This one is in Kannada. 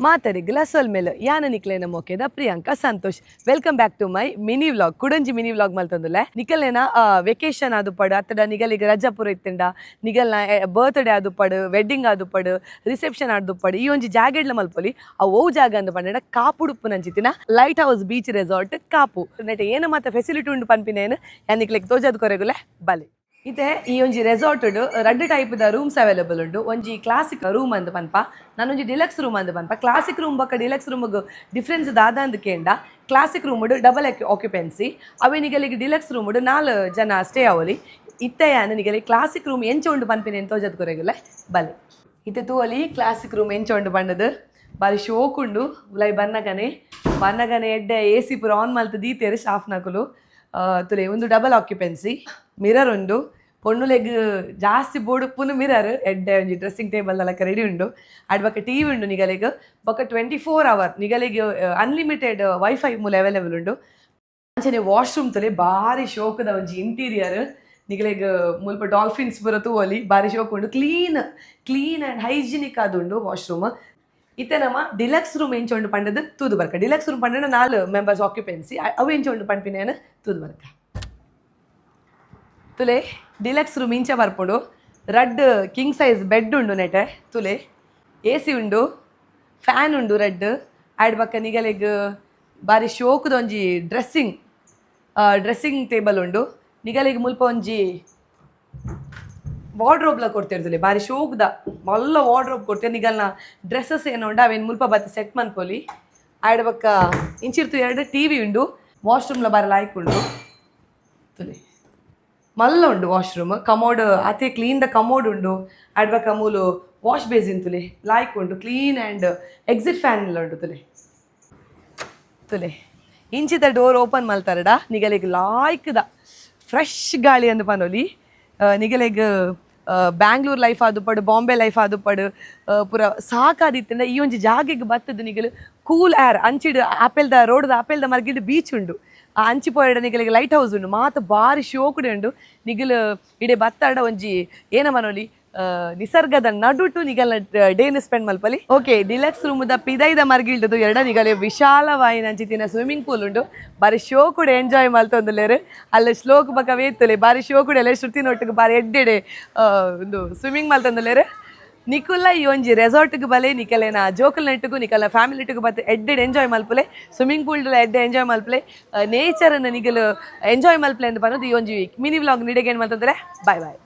ಮಾತರಿ ಗ್ಲಾಸಲ್ ಮೇಲೆ ಯಾನ ನಿಕ್ಲೇನ ಮೊಕೆದ Priyanka Santosh. Welcome back to my mini vlog. ಕುಡಂಜಿ ಮಿನಿ ವ್ಲಾಗ್ ಮಲ್ತಂದುಲ್ಲೆ ನಿಕಲ್ನೇನ ವೆಕೇಶನ್ ಆದು ಪಡು ಅತ್ತಡ ನಿಗಲಿಗೆ ರಜಾ ಪೂರ ಇತ್ತಿಂಡ ನಿಗಲ್ನ ಬರ್ತ್ಡೇ ಆದು ಪಡು ವೆಡ್ಡಿಂಗ್ ಆದು ಪಡು ರಿಸೆಪ್ಷನ್ ಆದು ಪಡು ಈ ಒಂಜಿ ಜಾಗೆಡ್ಲ ಮಲ್ಪೊಲಿ ಅವು ಜಾಗ ಅಂದು ಪಂಡ ಕಾಪುಡುಪ್ಪು ನಂಚಿತ್ತಿನ lighthouse beach resort Kapu ನೆಟ್ ಏನು ಮಾತ ಫೆಸಿಲಿಟಿ ಉಂಡು ಪನ್ಪಿನೇನು ಯಾನಿಕ್ಲೆಗ್ ತೋಜದ್ ಕೊರೆಗುಲೆ ಬಲೆ ಇತ್ತೆ ಈ ಒಂಜಿ ರೆಸಾರ್ಟ್ ರಡ್ಡ್ ಟೈಪ್ ದ ರೂಮ್ಸ್ ಅವೈಲಬಲ್ ಉಂಡು. ಒಂಜಿ ಕ್ಲಾಸಿಕ್ ರೂಮ್ ಅಂದ್ ಪನ್ಪ ನಾನೊಂಜಿ ಡಿಲಕ್ಸ್ ರೂಮ್ ಅಂದ್ ಪನ್ಪ. ಕ್ಲಾಸಿಕ್ ರೂಮ್ ಬಕ್ಕ ಡಿಲಕ್ಸ್ ರೂಮ್ಗೆ ಡಿಫ್ರೆನ್ಸ್ ದಾದ ಅಂದ್ ಕೇಂಡ ಕ್ಲಾಸಿಕ್ ರೂಮ್ ಡಬಲ್ ಆಕ್ಯುಪೆನ್ಸಿ ಅವೇ ನಿಗಲಿಗೆ ಡಿಲಕ್ಸ್ ರೂಮ್ 4 ಜನ ಸ್ಟೇ ಅವಲಿ. ಇತ್ತೆ ನಿಗಲಿ ಕ್ಲಾಸಿಕ್ ರೂಮ್ ಎಂಚ ಉಂಡು ಪನ್ಪಿನ ತೋಜದ್ ಕೊರೆಗುಲೆ ಬಲೆ ಇತ್ತೆ ತೂವಲಿ ಕ್ಲಾಸಿಕ್ ರೂಮ್ ಎಂಚ ಉಂಡು ಪಂಡದು ಬಾರಿ ಶೋಕ್ ಉಂಡು. ಉಲೈ ಬನ್ನಗನೆ ಎಡ್ಡೆ AC ಪೂರ ಆನ್ ಮಲ್ತು ದೀತೇರು ಸ್ಟಾಫ್ ನಕುಲು ತುಲೆ ಒಂದು ಡಬಲ್ ಆಕ್ಯುಪೆನ್ಸಿ ಮಿರರ್ ಉಂಡು. ಪೊಣ್ಣುಲೆಗ್ ಜಾಸ್ತಿ ಬೋಡುಪ್ಪುನು ಮಿರರ್ ಎಡ್ಡೆ ಒಂಜಿ ಡ್ರೆಸ್ಸಿಂಗ್ ಟೇಬಲ್ ಅಲ್ಲ ರೆಡಿ ಉಂಡು. ಅಡ್ ಬೊಕ TV ಉಂಡು ನಿಗಲಿಗೆ ಬೊಕ 24 hour ನಿಗಲಿಗೆ ಅನ್ಲಿಮಿಟೆಡ್ ವೈಫೈ ಮೂಲ ಅವೈಲೇಬಲ್ ಉಂಡು. ಅಂಚನೆ ವಾಶ್ರೂಮ್ ತಲೆ ಬಾರಿ ಶೋಕದ ಒಂಜಿ ಇಂಟೀರಿಯರ್ ನಿಗಲಿಗೆ ಮುಲ್ಪ ಡಾಲ್ಫಿನ್ಸ್ ಪೂರ ತೂವಲಿ ಬಾರಿ ಶೋಕ್ ಉಂಡು. ಕ್ಲೀನ್ ಆ್ಯಂಡ್ ಹೈಜಿನಿಕ್ ಆದುಂಡು ವಾಶ್ರೂಮ್. ಇತ್ತೆ ನಮ್ಮ ಡಿಲಕ್ಸ್ ರೂಮ್ ಎಂಚೊಂಡು ಪಂಡದು ತೂದು ಬರ್ಕ. ಡಿಲಕ್ಸ್ ರೂಮ್ ಪಂಡ 4 ಮೆಂಬರ್ಸ್ ಆಕ್ಯುಪೆನ್ಸಿ ಅವು ಎಂಚೊಂಡು ಪಂಪಿನೇನು ತೂದು ಬರ್ಕ. ತುಲೆ ಡಿಲಕ್ಸ್ ರೂಮ್ ಇಂಚ ಬರ್ಪುಡು ರಡ್ ಕಿಂಗ್ ಸೈಜ್ ಬೆಡ್ ಉಂಡು ನೆಟೆ ತುಲೆ AC ಉಂಡು ಫ್ಯಾನ್ ಉಂಡು ರೆಡ್. ಆಡ್ ಬಕ್ಕ ನಿಗಲೆಗ್ ಬಾರಿ ಶೋಕುದ ಒಂಜಿ ಡ್ರೆಸ್ಸಿಂಗ್ ಟೇಬಲ್ ಉಂಡು. ನಿಗಲಿಗೆ ಮುಲ್ಪ ಒಂಜಿ ವಾರ್ಡ್ರೋಬ್ಲ ಕೊಡ್ತಿರ್ತಲೆ ಬಾರಿ ಶೋಕ್ದ ಮಲ್ಲ ವಾರ್ಡ್ರೋಬ್ ಕೊಡ್ತೇವೆ. ನಿಗಲ್ನ ಡ್ರೆಸ್ಸಸ್ ಏನು ಉಂಡು ಅವೇನು ಮುಲ್ಪ ಬತ್ತು ಸೆಟ್ ಮನ್ಪೊಲಿ. ಆಡ್ ಬಕ್ಕ ಇಂಚಿರ್ತು 2 TV ಉಂಡು. ವಾಶ್ರೂಮ್ಲ ಬಾರಿ ಲಾಯ್ಕ್ ಉಂಡು ತುಲೆ ಮಲ್ಲ ಉಂಡು ವಾಶ್ರೂಮ್. ಕಮೋಡ್ ಅತಿ ಕ್ಲೀನ್ ದ ಕಮೋಡ್ ಉಂಡು. ಆಡ್ ಬಕ್ಕ ಮೂಲು ವಾಶ್ ಬೇಸಿನ್ ತುಲೆ ಲಾಯ್ಕ್ ಉಂಡು. ಕ್ಲೀನ್ ಆ್ಯಂಡ್ ಎಕ್ಸಿಟ್ ಫ್ಯಾನ್ ಎಲ್ಲ ಉಂಡು ತುಲೆ ಇಂಚಿದ ಡೋರ್ ಓಪನ್ ಮಲ್ತಾರಡ ನಿಗಲಿಗೆ ಲಾಯ್ಕ್ದ ಫ್ರೆಶ್ ಗಾಳಿ ಅಂದು ಪನೊಲಿ. ನಿಗಲಿಗೆ ಬ್ಯಾಂಗ್ಳೂರ್ ಲೈಫ್ ಆದು ಪಡು ಬಾಂಬೆ ಲೈಫ್ ಆದು ಪಡು ಪೂರ ಸಾಕಾದಿತ್ತಂಡ ಈ ಒಂಜಿ ಜಾಗೆಗೆ ಬತ್ತದ ನಿಗಲು ಕೂಲ್ ಏರ್ ಅಂಚಿಡು ಆಪೆಲ್ದ ರೋಡ್ದ ಆಪೆಲ್ದ ಮರ್ಗಿಡ್ ಬೀಚ್ ಉಂಡು. ಆ ಅಂಚಿ ಪೋಯಡ ನಿಗಲಿಗೆ ಲೈಟ್ ಹೌಸ್ ಉಂಡು. ಮಾತ ಬಾರಿ ಶೋಕುಡೆ ಉಂಡು. ನಿಗಲು ಇಡೆ ಬತ್ತಾಡ ಒಂಜಿ ಏನ ಮನೋಲಿ ನಿಸರ್ಗದ ನಡುಟು ನಿಗಲ್ನ ಡೇನ ಸ್ಪೆಂಡ್ ಮಲ್ಪಲಿ. ಓಕೆ ಡಿಲಕ್ಸ್ ರೂಮ್ದ ಪಿದೈದ ಮರ್ಗಿಲ್ಡದು ನಿಗಲೆ ವಿಶಾಲವಾಯಿನ ಅಂಚಿತ್ತಿನ ಸ್ವಿಮ್ಮಿಂಗ್ ಪೂಲ್ ಉಂಡು. ಬಾರಿ ಶೋಕುಡೆ ಎಂಜಾಯ್ ಮಲ್ತೊಂದುಲ್ಲೇರು. ಅಲ್ಲಿ ಶ್ಲೋಕ್ ಬಕ ವೇತ್ತಲೆ ಬಾರಿ ಶೋಕುಡೆ ಎಲ್ಲ ಶ್ರುತಿನೊಟ್ಟಿಗೆ ಬಾರಿ ಎಡ್ಡೆಡೆ ಒಂದು ಸ್ವಿಮ್ಮಿಂಗ್ ಮಲ್ತೊಂದುಲ್ಲೇರು. ನಿಕುಲ್ಲ ಈ ಒಂಜಿ ರೆಸಾರ್ಟ್ಗೆ ಬಲೆ ನಿಕಲೇನ ಜೋಕಲ್ ನೆಟ್ಟಿಗೂ ನಿಕಲ್ನ ಫ್ಯಾಮಿಲಿಟಿಗೂ ಬತ್ತೆ ಎಡ್ಡೆಡ್ ಎಂಜಾಯ್ ಮಲ್ಪಲೆ. ಸ್ವಿಮ್ಮಿಂಗ್ ಪೂಲ್ಡ್ ಎಡ್ಡೆ ಎಂಜಾಯ್ ಮಲ್ಪಲೆ ನೇಚರನ್ನು ನಿಗಲು ಎಂಜಾಯ್ ಮಲ್ಪಲೆ ಅಂತ ಬರೋದು ಈ ಒಂಜಿ ಮಿನಿ ವ್ಲಾಗ್ ನಿಡೆಗೆ ಏನು ಮಾಡ್ತಂದ್ರೆ ಬಾಯ್ ಬಾಯ್.